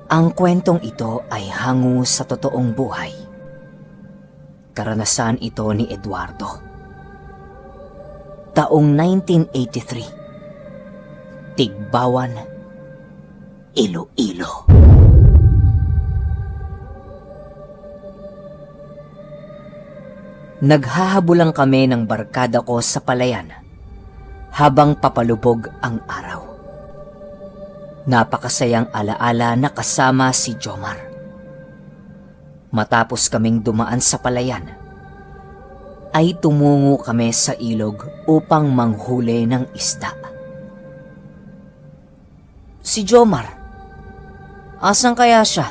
Ang kwentong ito ay hango sa totoong buhay. Karanasan ito ni Eduardo. Taong 1983. Tigbawan, Iloilo. Naghahabulan kami ng barkada ko sa palayan habang papalubog ang araw. Napakasayang alaala na kasama si Jomar. Matapos kaming dumaan sa palayan, ay tumungo kami sa ilog upang manghuli ng isda. Si Jomar, asan kaya siya?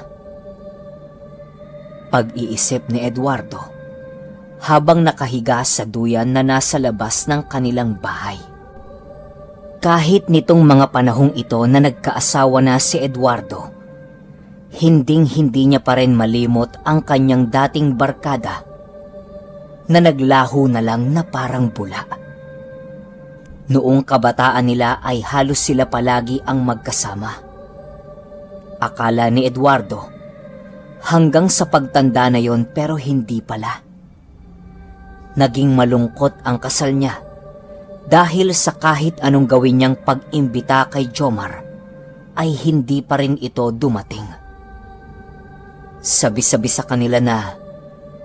Pag-iisip ni Eduardo habang nakahiga sa duyan na nasa labas ng kanilang bahay. Kahit nitong mga panahong ito na nagkaasawa na si Eduardo, hinding-hindi niya pa rin malimot ang kanyang dating barkada na naglaho na lang na parang bula. Noong kabataan nila ay halos sila palagi ang magkasama. Akala ni Eduardo hanggang sa pagtanda na yon, pero hindi pala. Naging malungkot ang kasal niya dahil sa kahit anong gawin niyang pag-imbita kay Jomar ay hindi pa rin ito dumating. Sabi-sabi sa kanila na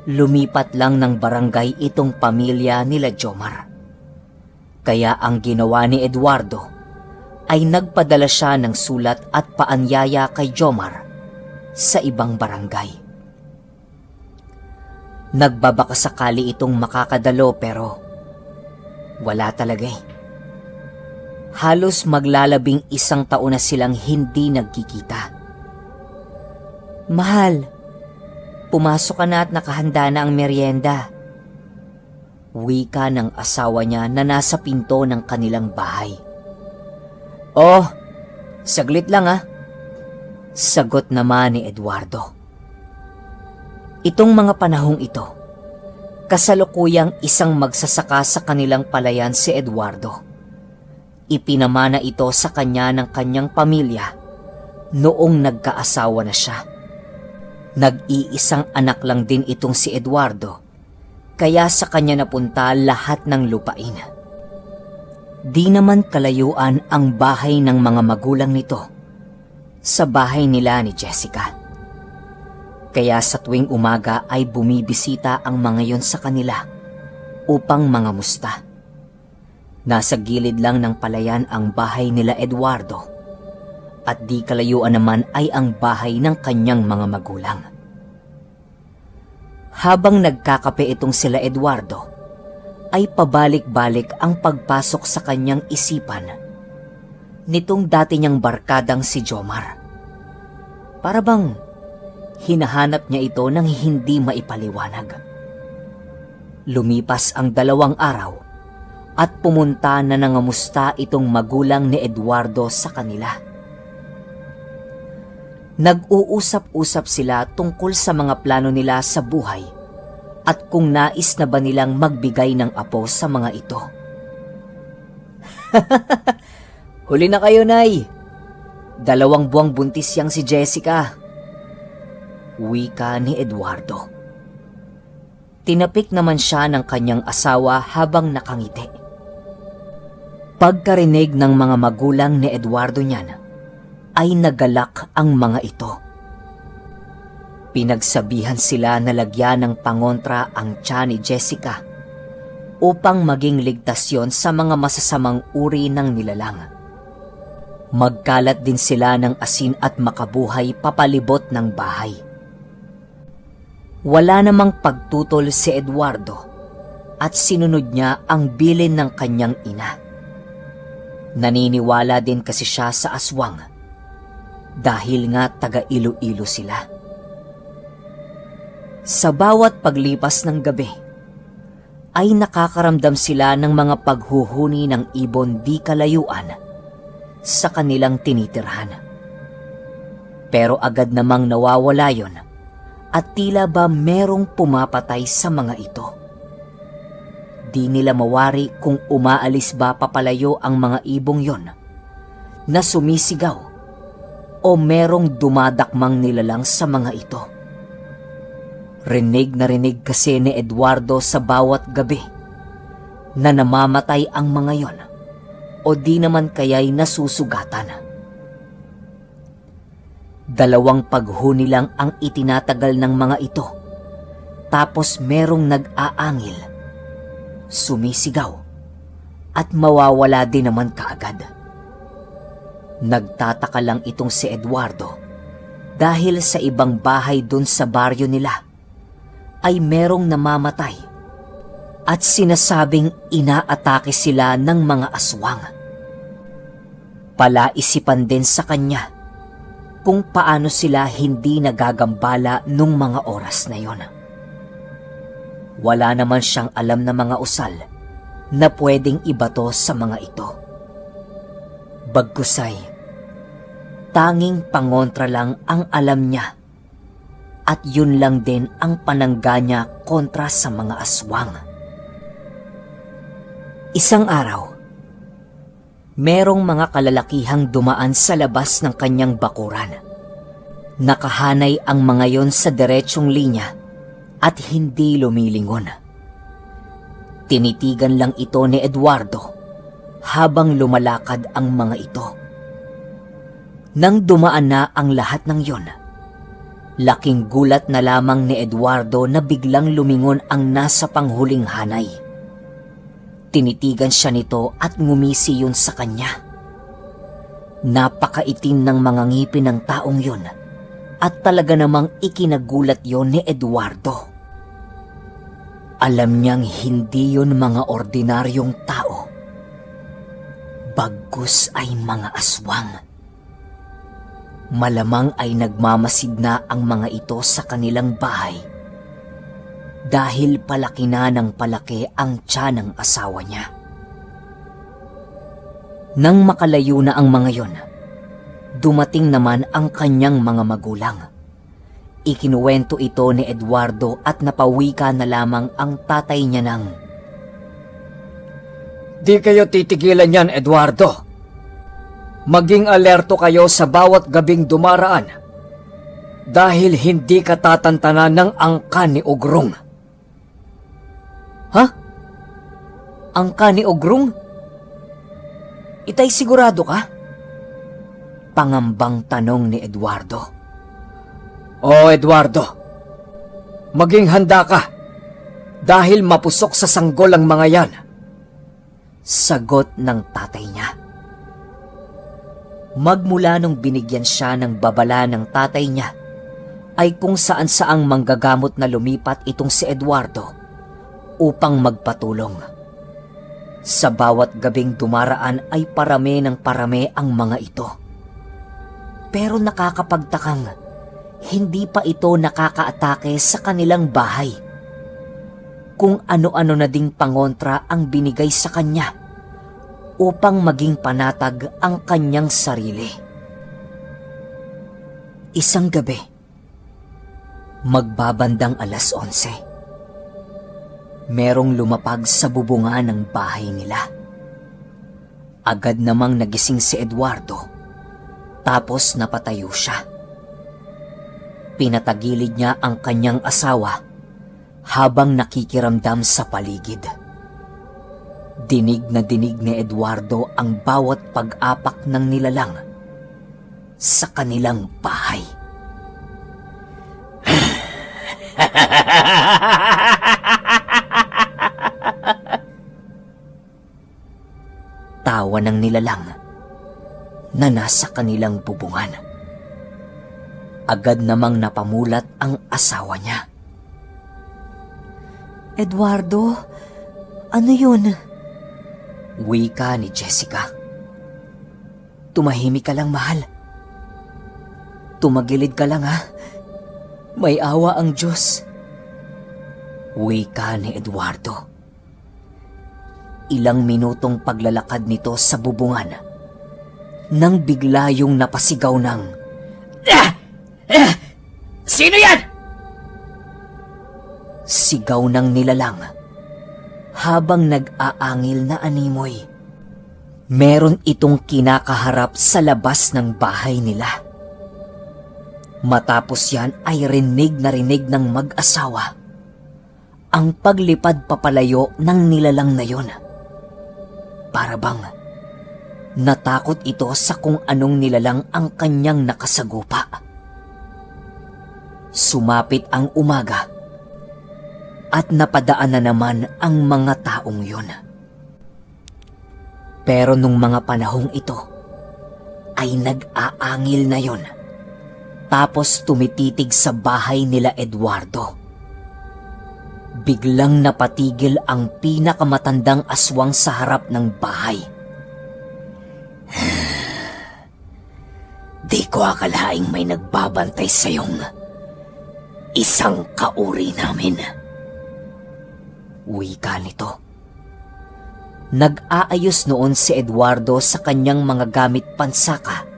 lumipat lang ng barangay itong pamilya nila Jomar. Kaya ang ginawa ni Eduardo ay nagpadala siya ng sulat at paanyaya kay Jomar sa ibang barangay. Nagbabaka sakali itong makakadalo pero wala talaga eh. Halos maglalabing 1 taon na silang hindi nagkikita. Mahal, pumasok ka na at nakahanda na ang merienda. Wika ng asawa niya na nasa pinto ng kanilang bahay. Oh, saglit lang ah. Sagot naman ni Eduardo. Itong mga panahong ito, kasalukuyang isang magsasaka sa kanilang palayan si Eduardo. Ipinamana ito sa kanya ng kanyang pamilya noong nagkaasawa na siya. Nag-iisang anak lang din itong si Eduardo, kaya sa kanya napunta lahat ng lupain. Di naman kalayuan ang bahay ng mga magulang nito sa bahay nila ni Jessica. Kaya sa tuwing umaga ay bumibisita ang mga yon sa kanila upang mangamusta. Nasa gilid lang ng palayan ang bahay nila Eduardo at di kalayuan naman ay ang bahay ng kanyang mga magulang. Habang nagkakape itong sila Eduardo, ay pabalik-balik ang pagpasok sa kanyang isipan nitong dati niyang barkadang si Jomar. Para bang hinahanap niya ito nang hindi maipaliwanag. Lumipas ang 2 araw at pumunta na nangamusta itong magulang ni Eduardo sa kanila. Nag-uusap-usap sila tungkol sa mga plano nila sa buhay at kung nais na ba nilang magbigay ng apo sa mga ito. Huli na kayo, Nay. 2 buwang buntis yang si Jessica. Wika ni Eduardo. Tinapik naman siya ng kanyang asawa habang nakangiti. Pagkarinig ng mga magulang ni Eduardo niyan, ay nagalak ang mga ito. Pinagsabihan sila na lagyan ng pangontra ang tiyan ni Jessica upang maging ligtas yon sa mga masasamang uri ng nilalang. Magkalat din sila ng asin at makabuhay papalibot ng bahay. Wala namang pagtutol si Eduardo at sinunod niya ang bilin ng kanyang ina. Naniniwala din kasi siya sa aswang dahil nga taga Iloilo sila. Sa bawat paglipas ng gabi ay nakakaramdam sila ng mga paghuhuni ng ibon di kalayuan sa kanilang tinitirhan. Pero agad namang nawawala yon at tila ba merong pumapatay sa mga ito. Di nila mawari kung umaalis ba papalayo ang mga ibong yon na sumisigaw o merong dumadakmang nilalang sa mga ito. Rinig na rinig kasi ni Eduardo sa bawat gabi na namamatay ang mga yon o di naman kaya'y nasusugatan. 2 paghuni lang ang itinatagal ng mga ito, tapos merong nag-aangil, sumisigaw, at mawawala din naman kaagad. Nagtataka lang itong si Eduardo dahil sa ibang bahay dun sa baryo nila ay merong namamatay at sinasabing inaatake sila ng mga aswang. Palaisipan din sa kanya kung paano sila hindi nagagambala nung mga oras na yon. Wala naman siyang alam na mga usal na pwedeng ibato sa mga ito. Bagkusay, tanging pangontra lang ang alam niya at yun lang din ang panangga niya kontra sa mga aswang. Isang araw, merong mga kalalakihang dumaan sa labas ng kanyang bakuran. Nakahanay ang mga yon sa diretsyong linya at hindi lumilingon. Tinitigan lang ito ni Eduardo habang lumalakad ang mga ito. Nang dumaan na ang lahat ng yon, laking gulat na lamang ni Eduardo na biglang lumingon ang nasa panghuling hanay. Tinitigan siya nito at ngumisi yun sa kanya. Napakaitim ng mga ngipin ng taong yun at talaga namang ikinagulat yon ni Eduardo. Alam niyang hindi yun mga ordinaryong tao, bagkus ay mga aswang. Malamang ay nagmamasid na ang mga ito sa kanilang bahay dahil palaki na ng palaki ang tiyan ng asawa niya. Nang makalayo na ang mga yon, dumating naman ang kanyang mga magulang. Ikinuwento ito ni Eduardo at napawika na lamang ang tatay niya ng, "Di kayo titigilan yan, Eduardo. Maging alerto kayo sa bawat gabing dumaraan dahil hindi ka tatantanan ng angkan ni Ugrong." "Ha? Angka ni Ugrong? Itay sigurado ka?" Pangambang tanong ni Eduardo. "O Eduardo, maging handa ka dahil mapusok sa sanggol ang mga yan," sagot ng tatay niya. Magmula nung binigyan siya ng babala ng tatay niya, ay kung saan-saang manggagamot na lumipat itong si Eduardo upang magpatulong. Sa bawat gabing dumaraan ay parami ng parami ang mga ito. Pero nakakapagtakang hindi pa ito nakakaatake sa kanilang bahay. Kung ano-ano na ding pangontra ang binigay sa kanya upang maging panatag ang kanyang sarili. Isang gabi, magbabandang 11:00, merong lumapag sa bubungan ng bahay nila. Agad namang nagising si Eduardo, tapos napatayo siya. Pinatagilid niya ang kanyang asawa habang nakikiramdam sa paligid. Dinig na dinig ni Eduardo ang bawat pag-apak ng nilalang sa kanilang bahay. Tawa ng nilalang na nasa kanilang bubungan. Agad namang napamulat ang asawa niya. "Eduardo, ano yun?" Wika ni Jessica. "Tumahimik ka lang, mahal. Tumagilid ka lang, ha? May awa ang Diyos." Wika ni Eduardo. Ilang minutong paglalakad nito sa bubungan nang bigla yung napasigaw ng, "Sino yan?" Sigaw ng nilalang habang nag-aangil na animoy. Meron itong kinakaharap sa labas ng bahay nila. Matapos yan ay rinig ng mag-asawa ang paglipad papalayo ng nilalang na yon. Para bang natakot ito sa kung anong nilalang ang kanyang nakasagupa. Sumapit ang umaga at napadaan na naman ang mga taong yon. Pero nung mga panahong ito ay nag-aangil na yon, tapos tumititig sa bahay nila Eduardo. Biglang napatigil ang pinakamatandang aswang sa harap ng bahay. Di ko akalaing may nagbabantay sa'yong isang kauri namin. Wika nito. Nag-aayos noon si Eduardo sa kanyang mga gamit pansaka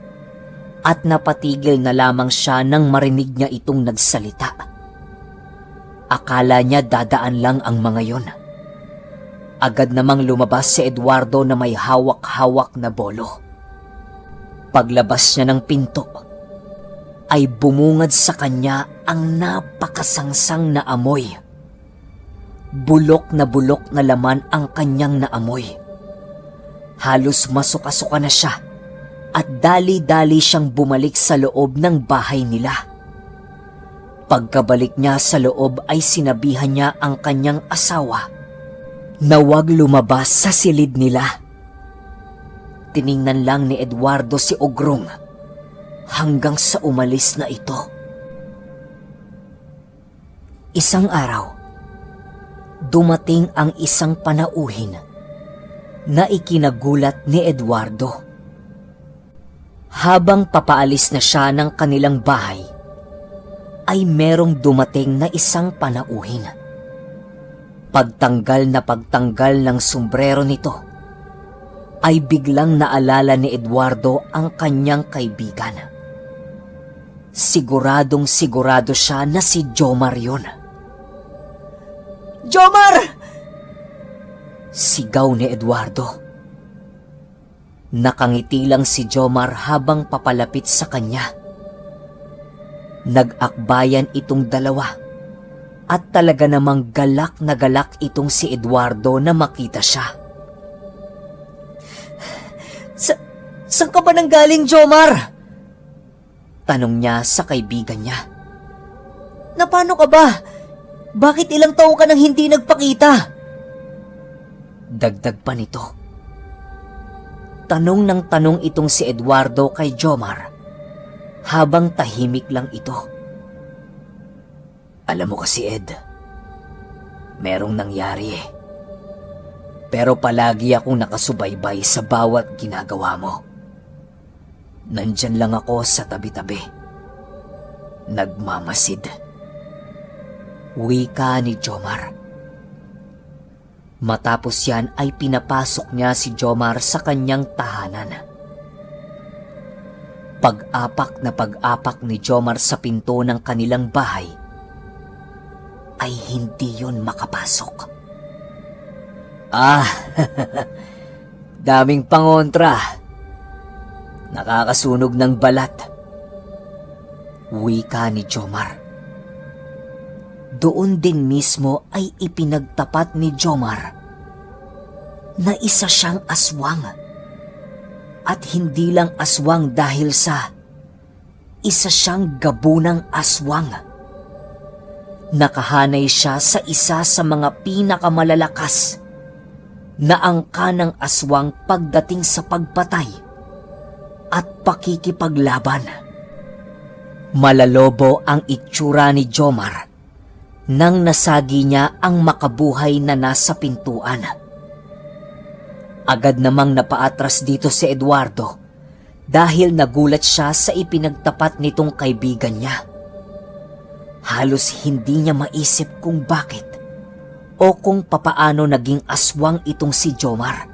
at napatigil na lamang siya nang marinig niya itong nagsalita. Akala niya dadaan lang ang mga yon. Agad namang lumabas si Eduardo na may hawak-hawak na bolo. Paglabas niya ng pinto, ay bumungad sa kanya ang napakasangsang na amoy. Bulok na laman ang kanyang naamoy. Halos masuka-suka na siya at dali-dali siyang bumalik sa loob ng bahay nila. Pagkabalik niya sa loob ay sinabihan niya ang kanyang asawa na huwag lumabas sa silid nila. Tiningnan lang ni Eduardo si Ogrong hanggang sa umalis na ito. Isang araw, dumating ang isang panauhin na ikinagulat ni Eduardo. Habang papaalis na siya ng kanilang bahay, ay merong dumating na isang panauhin. Pagtanggal ng sombrero nito, ay biglang naalala ni Eduardo ang kanyang kaibigan. Sigurado siya na si Jomar yun. Jomar! Sigaw ni Eduardo. Nakangiti lang si Jomar habang papalapit sa kanya. Nag-akbayan itong dalawa at talaga namang galak na galak itong si Eduardo na makita siya. Saan ka ba nanggaling, Jomar? Tanong niya sa kaibigan niya. Napano ka ba? Bakit ilang taon ka nang hindi nagpakita? Dagdag pa nito. Tanong ng tanong itong si Eduardo kay Jomar habang tahimik lang ito. Alam mo kasi, Ed, merong nangyari eh. Pero palagi akong nakasubaybay sa bawat ginagawa mo. Nandyan lang ako sa tabi-tabi. Nagmamasid. Wika ni Jomar. Matapos yan ay pinapasok niya si Jomar sa kanyang tahanan. Pag-apak ni Jomar sa pinto ng kanilang bahay, ay hindi yun makapasok. Daming pangontra. Nakakasunog ng balat. Wika ni Jomar. Doon din mismo ay ipinagtapat ni Jomar na isa siyang aswang. At hindi lang aswang dahil sa isa siyang gabunang aswang. Nakahanay siya sa isa sa mga pinakamalalakas na angka ng aswang pagdating sa pagpatay at pakikipaglaban. Malalobo ang itsura ni Jomar nang nasagi niya ang makabuhay na nasa pintuan. Agad namang napaatras dito si Eduardo dahil nagulat siya sa ipinagtapat nitong kaibigan niya. Halos hindi niya maisip kung bakit o kung papaano naging aswang itong si Jomar.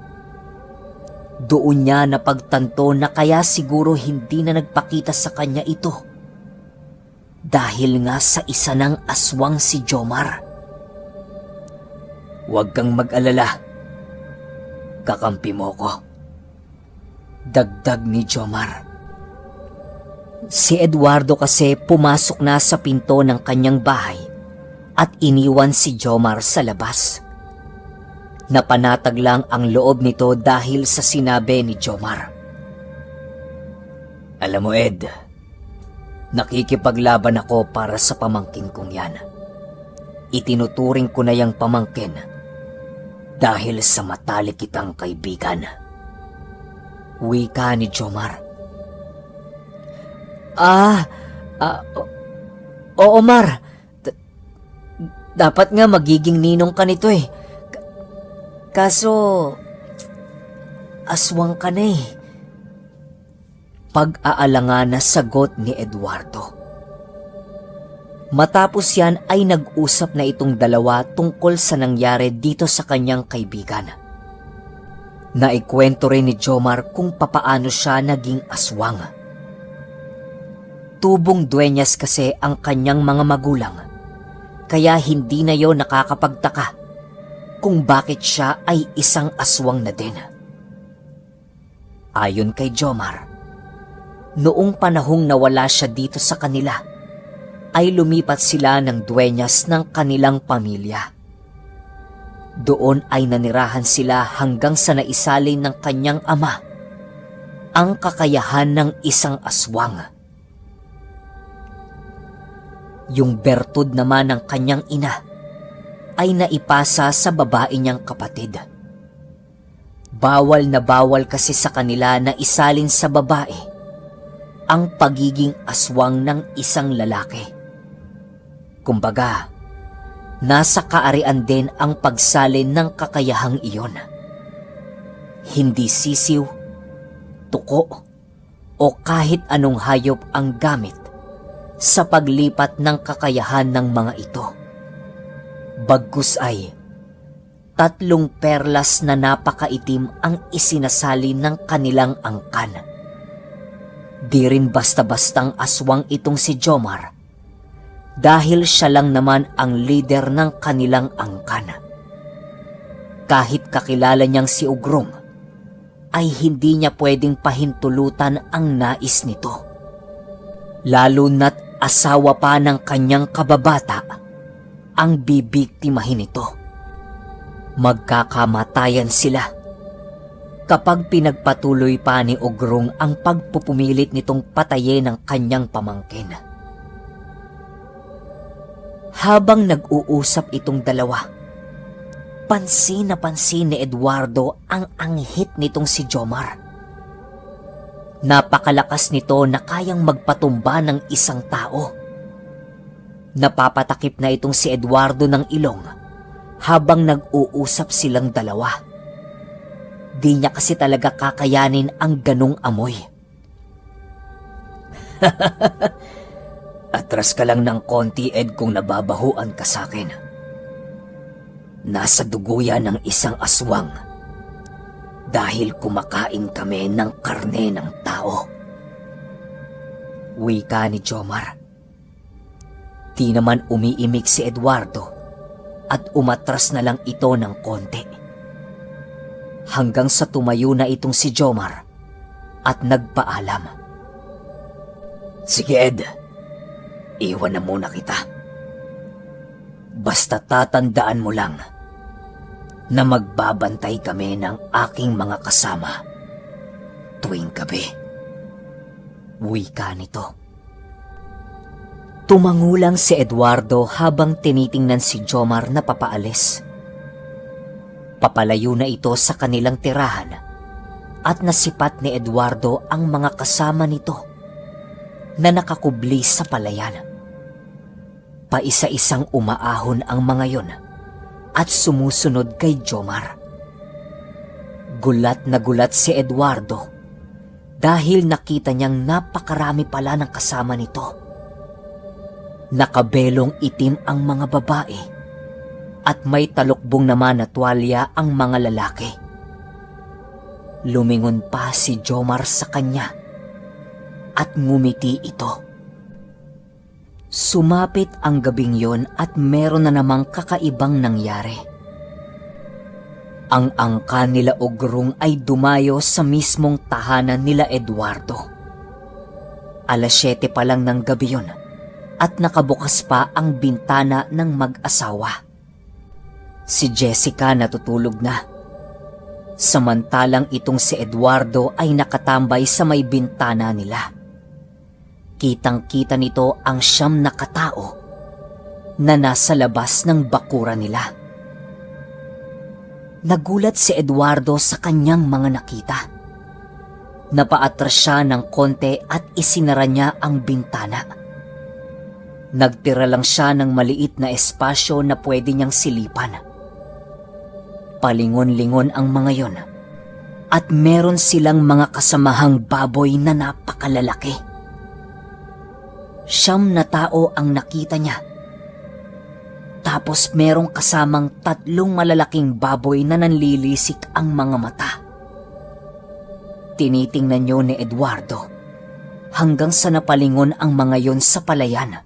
Doon niya napagtanto na kaya siguro hindi na nagpakita sa kanya ito dahil nga sa isa ng aswang si Jomar. Huwag kang mag-alala. Kakampi mo ko. Dagdag ni Jomar. Si Eduardo kasi pumasok na sa pinto ng kanyang bahay at iniwan si Jomar sa labas. Napanatag lang ang loob nito dahil sa sinabi ni Jomar. Alam mo, Ed, nakikipaglaban ako para sa pamangkin kong yan. Itinuturing ko na yang pamangkin dahil sa matalik kitang kaibigan. Wika ni Jomar. Oo, Mar. Dapat nga magiging ninong ka nito eh. Kaso, aswang ka na eh. Pag-aalangan na sagot ni Eduardo. Matapos yan ay nag-usap na itong dalawa tungkol sa nangyari dito sa kanyang kaibigan. Naikwento rin ni Jomar kung papaano siya naging aswang. Tubong duenyas kasi ang kanyang mga magulang, kaya hindi na yon nakakapagtaka kung bakit siya ay isang aswang na din. Ayon kay Jomar, noong panahong nawala siya dito sa kanila, ay lumipat sila ng duenyas ng kanilang pamilya. Doon ay nanirahan sila hanggang sa naisalin ng kanyang ama ang kakayahan ng isang aswang. Yung bertud naman ng kanyang ina ay naipasa sa babae niyang kapatid. Bawal na bawal kasi sa kanila na isalin sa babae ang pagiging aswang ng isang lalaki. Kumbaga, nasa kaarian din ang pagsalin ng kakayahang iyon. Hindi sisiw, tuko, o kahit anong hayop ang gamit sa paglipat ng kakayahan ng mga ito. Bagkus ay 3 perlas na napakaitim ang isinasali ng kanilang angkan. Di rin basta-bastang aswang itong si Jomar dahil siya lang naman ang leader ng kanilang angkan. Kahit kakilala niyang si Ugrong, ay hindi niya pwedeng pahintulutan ang nais nito. Lalo na't asawa pa ng kanyang kababata ang bibiktimahin nito. Magkakamatayan sila kapag pinagpatuloy pa ni Ugrong ang pagpupumilit nitong patayin ng kanyang pamangkin. Habang nag-uusap itong dalawa, pansin na pansin ni Eduardo ang anghit nitong si Jomar. Napakalakas nito na kayang magpatumba ng isang tao. Napapatakip na itong si Eduardo ng ilong habang nag-uusap silang dalawa. Di niya kasi talaga kakayanin ang ganong amoy. Atras ka lang ng konti, Ed, kung nababahuan ka sa akin. Nasa dugo yan ng isang aswang dahil kumakain kami ng karne ng tao. Wika ni Jomar. Di naman umiimik si Eduardo at umatras na lang ito ng konti. Hanggang sa tumayo na itong si Jomar at nagpaalam. Sige, Ed, iwan na muna kita. Basta tatandaan mo lang na magbabantay kami ng aking mga kasama tuwing gabi. Wika nito. Tumangulang si Eduardo habang tinitingnan si Jomar na papaalis. Papalayo na ito sa kanilang tirahan at nasipat ni Eduardo ang mga kasama nito na nakakubli sa palayan. Paisa-isang umaahon ang mga yon at sumusunod kay Jomar. Gulat na gulat si Eduardo dahil nakita niyang napakarami pala ng kasama nito. Nakabelong itim ang mga babae at may talukbong naman na tuwalya ang mga lalaki. Lumingon pa si Jomar sa kanya at ngumiti ito. Sumapit ang gabing yon at meron na namang kakaibang nangyari. Ang angkan nila Ugrong ay dumayo sa mismong tahanan nila Eduardo. 7 pa lang ng gabi yun at nakabukas pa ang bintana ng mag-asawa. Si Jessica natutulog na. Samantalang itong si Eduardo ay nakatambay sa may bintana nila. Kitang-kita nito ang 9 na katao na nasa labas ng bakura nila. Nagulat si Eduardo sa kanyang mga nakita. Napaatras siya ng konti at isinara niya ang bintana. Nagtira lang siya ng maliit na espasyo na pwede niyang silipan. Palingon-lingon ang mga yon at meron silang mga kasamahang baboy na napakalalaki. 9 na tao ang nakita niya. Tapos merong kasamang 3 malalaking baboy na nanlilisik ang mga mata. Tinitingnan niyo ni Eduardo hanggang sa napalingon ang mga yon sa palayan.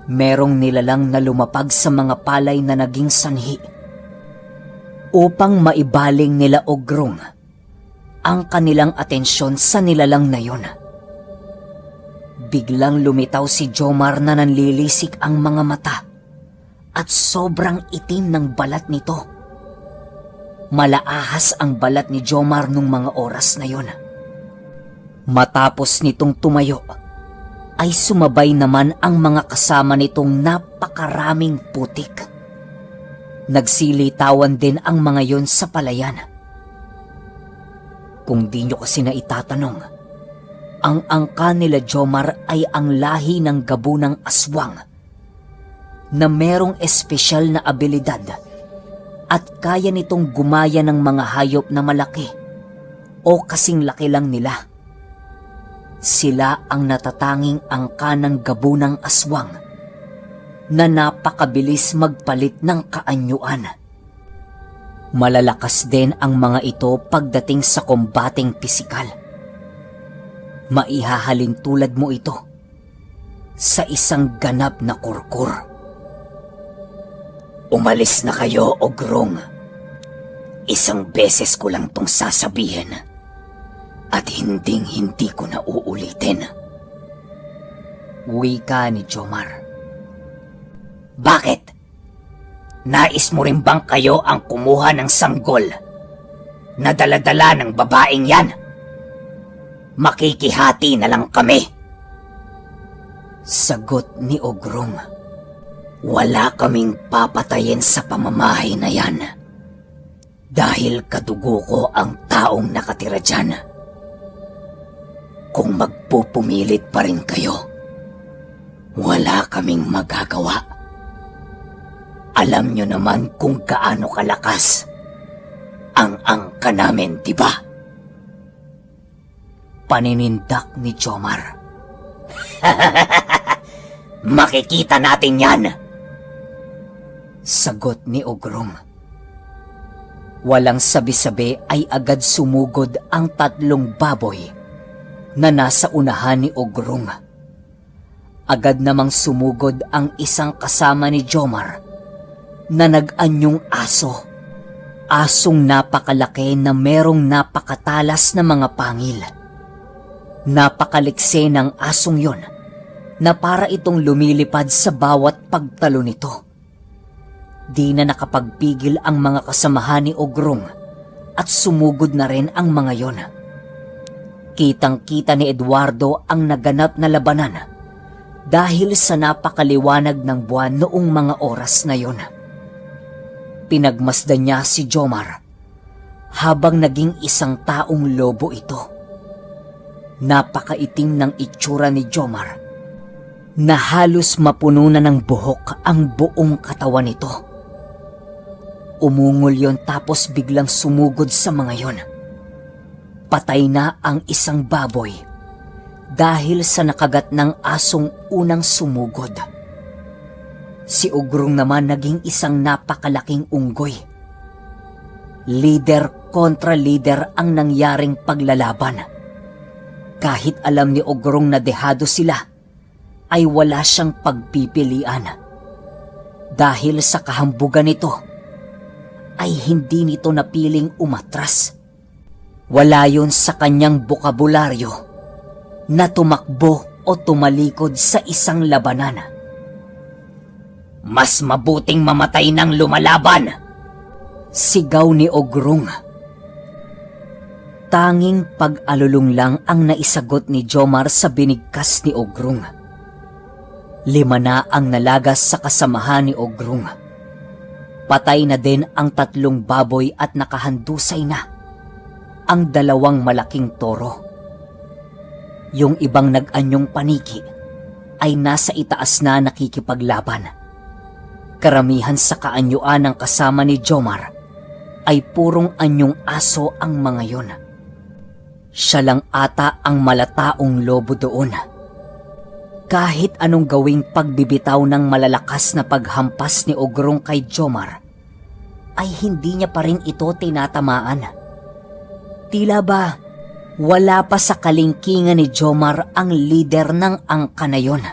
Merong nilalang na lumapag sa mga palay na naging sanhi upang maibaling nila Ogrong ang kanilang atensyon sa nilalang na yon. Biglang lumitaw si Jomar na nanlilisik ang mga mata at sobrang itim ng balat nito. Malaahas ang balat ni Jomar nung mga oras na yon. Matapos nitong tumayo, ay sumabay naman ang mga kasama nitong napakaraming putik. Nagsilitawan din ang mga yon sa palayan. Kung di nyo kasi na itatanong, ang angka nila Jomar ay ang lahi ng gabunang aswang na merong espesyal na abilidad at kaya nitong gumaya ng mga hayop na malaki o kasing laki lang nila. Sila ang natatanging angka ng gabunang aswang na napakabilis magpalit ng kaanyuan. Malalakas din ang mga ito pagdating sa kombateng pisikal. Maihahalin tulad mo ito sa isang ganap na kurkur. Umalis na kayo, Ogrong. Isang beses ko lang tong sasabihin at hindi ko na uulitin. Wika ni Jomar. Bakit? Nais mo rin bang kayo ang kumuha ng sanggol na daladala ng babaeng yan? Makikihati na lang kami. Sagot ni Ogrong. Wala kaming papatayin sa pamamahay na yan dahil kadugo ko ang taong nakatira dyan. Kung magpupumilit pa rin kayo, wala kaming magagawa. Alam nyo naman kung gaano kalakas ang angka namin, diba? Paninindak ni Jomar. Makikita natin yan, sagot ni Ogrong. Walang sabi-sabi ay agad sumugod ang 3 baboy na nasa unahan ni Ogrong. Agad namang sumugod ang isang kasama ni Jomar na nag-anyong aso. Asong napakalaki na merong napakatalas na mga pangil. Napakaliksi ng asong yon na para itong lumilipad sa bawat pagtalo nito. Di na nakapagpigil ang mga kasamahan ni Ogrong at sumugod na rin ang mga yon. Kitang-kita ni Eduardo ang naganap na labanan dahil sa napakaliwanag ng buwan noong mga oras na yon. Pinagmasdan niya si Jomar habang naging isang taong lobo ito. Napakaitim ng itsura ni Jomar na halos mapuno na ng buhok ang buong katawan nito. Umungol yon tapos biglang sumugod sa mga yon. Patay na ang isang baboy dahil sa nakagat ng asong unang sumugod. Si Ogrong naman naging isang napakalaking unggoy. Leader kontra leader ang nangyaring paglalaban. Kahit alam ni Ogrong na dehado sila, ay wala siyang pagpipilian. Dahil sa kahambugan nito, ay hindi nito napiling umatras. Wala yun sa kanyang bokabularyo na tumakbo o tumalikod sa isang labanan. "Mas mabuting mamatay ng lumalaban!" sigaw ni Ogrung. Tanging pag-alulong lang ang naisagot ni Jomar sa binigkas ni Ogrung. 5 na ang nalagas sa kasamahan ni Ogrung. Patay na din ang 3 baboy at nakahandusay na ang 2 malaking toro. Yung ibang nag-anyong paniki ay nasa itaas na nakikipaglaban. Karamihan sa kaanyuan ng kasama ni Jomar ay purong anyong aso ang mga yon. Siya lang ata ang malataong lobo doon. Kahit anong gawing pagbibitaw ng malalakas na paghampas ni Ogrung kay Jomar, ay hindi niya pa rin ito tinatamaan. Tila ba wala pa sa kalingkingan ni Jomar ang lider ng angka na yon.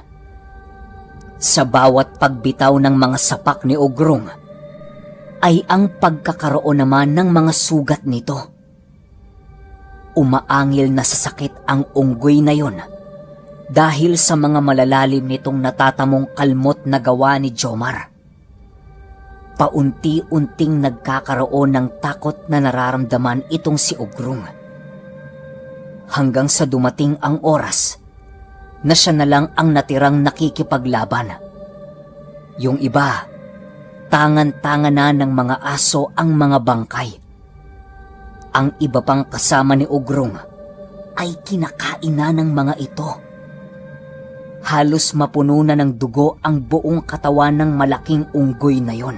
Sa bawat pagbitaw ng mga sapak ni Ogrung, ay ang pagkakaroon naman ng mga sugat nito. Umaangil na sa sakit ang unggoy na yon dahil sa mga malalalim nitong natatamong kalmot na gawa ni Jomar. Paunti-unting nagkakaroon ng takot na nararamdaman itong si Ogrung. Hanggang sa dumating ang oras na siya na lang ang natirang nakikipaglaban. Yung iba, tangan-tangan na ng mga aso ang mga bangkay. Ang iba pang kasama ni Ogrung ay kinakain na ng mga ito. Halos mapuno na ng dugo ang buong katawan ng malaking unggoy na yon.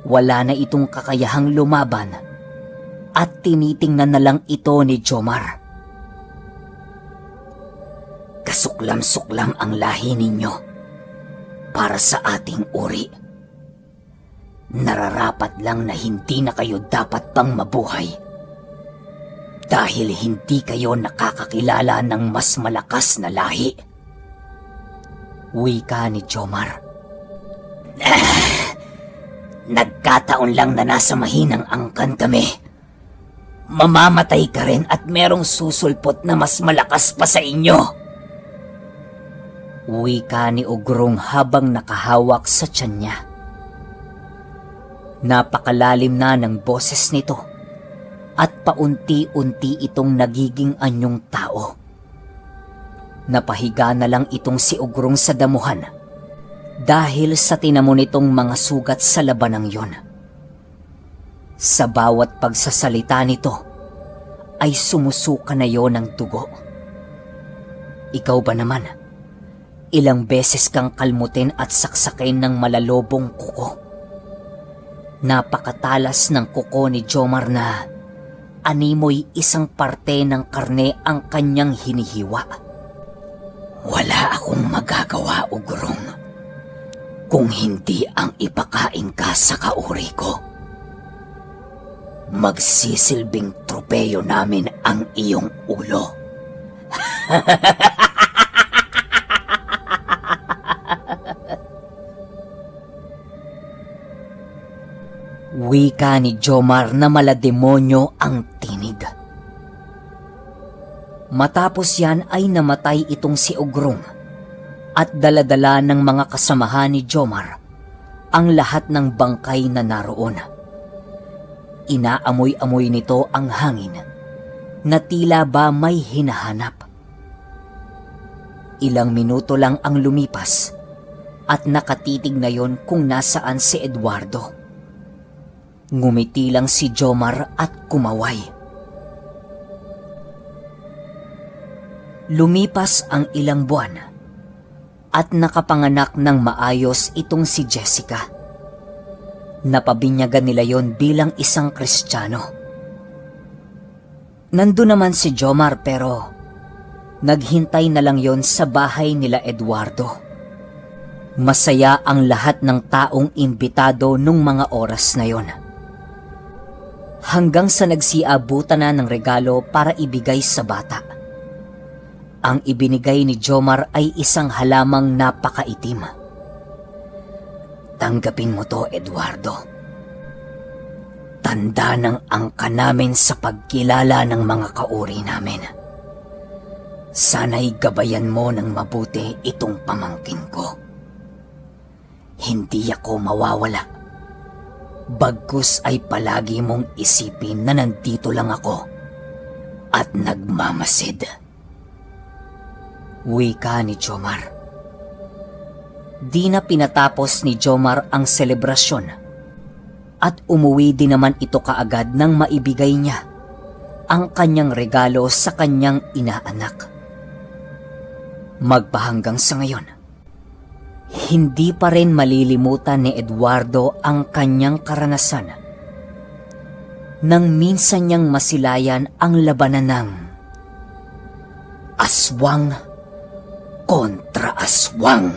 Wala na itong kakayahang lumaban at tinitingnan na lang ito ni Jomar. "Kasuklam-suklam ang lahi ninyo para sa ating uri. Nararapat lang na hindi na kayo dapat pang mabuhay dahil hindi kayo nakakakilala ng mas malakas na lahi," wika ni Jomar. "Nagkataon lang na nasa mahinang angkan kami. Mamamatay ka rin at merong susulpot na mas malakas pa sa inyo," wika ni Ogrung habang nakahawak sa tiyan niya. Napakalalim na ng boses nito at paunti-unti itong nagiging anyong tao. Napahiga na lang itong si Ogrung sa damuhan dahil sa tinamo nitong mga sugat sa labanang yon. Sa bawat pagsasalita nito ay sumusuka na yon ng dugo. Ikaw ba naman? Ilang beses kang kalmutin at saksakin ng malalobong kuko. Napakatalas ng kuko ni Jomar na animoy isang parte ng karne ang kanyang hinihiwa. "Wala akong magagawa, Ogrung, kung hindi ang ipakain ka sa kauri ko. Magsisilbing tropeyo namin ang iyong ulo." Wika ni Jomar na malademonyo ang tinig. Matapos yan ay namatay itong si Ogrung at daladala ng mga kasamahan ni Jomar ang lahat ng bangkay na naroon. Inaamoy-amoy nito ang hangin na tila ba may hinahanap. Ilang minuto lang ang lumipas at nakatitig na yon kung nasaan si Eduardo. Ngumiti lang si Jomar at kumaway. Lumipas ang ilang buwan at nakapanganak ng maayos itong si Jessica. Napabinyagan nila yon bilang isang Kristiyano. Nandun naman si Jomar pero naghintay na lang yon sa bahay nila Eduardo. Masaya ang lahat ng taong imbitado nung mga oras na yon. Hanggang sa nagsiabutan na ng regalo para ibigay sa bata. Ang ibinigay ni Jomar ay isang halamang napakaitim. "Tanggapin mo to, Eduardo. Tanda ng angka namin sa pagkilala ng mga kauri namin. Sana'y gabayan mo ng mabuti itong pamangkin ko. Hindi ako mawawala. Bagkus ay palagi mong isipin na nandito lang ako at nagmamasid. Wika ni Jomar. Di na pinatapos ni Jomar ang selebrasyon at umuwi din naman ito kaagad nang maibigay niya ang kanyang regalo sa kanyang inaanak. Magpahanggang sa ngayon, hindi pa rin malilimutan ni Eduardo ang kanyang karanasan nang minsan niyang masilayan ang labanan ng aswang kontra aswang.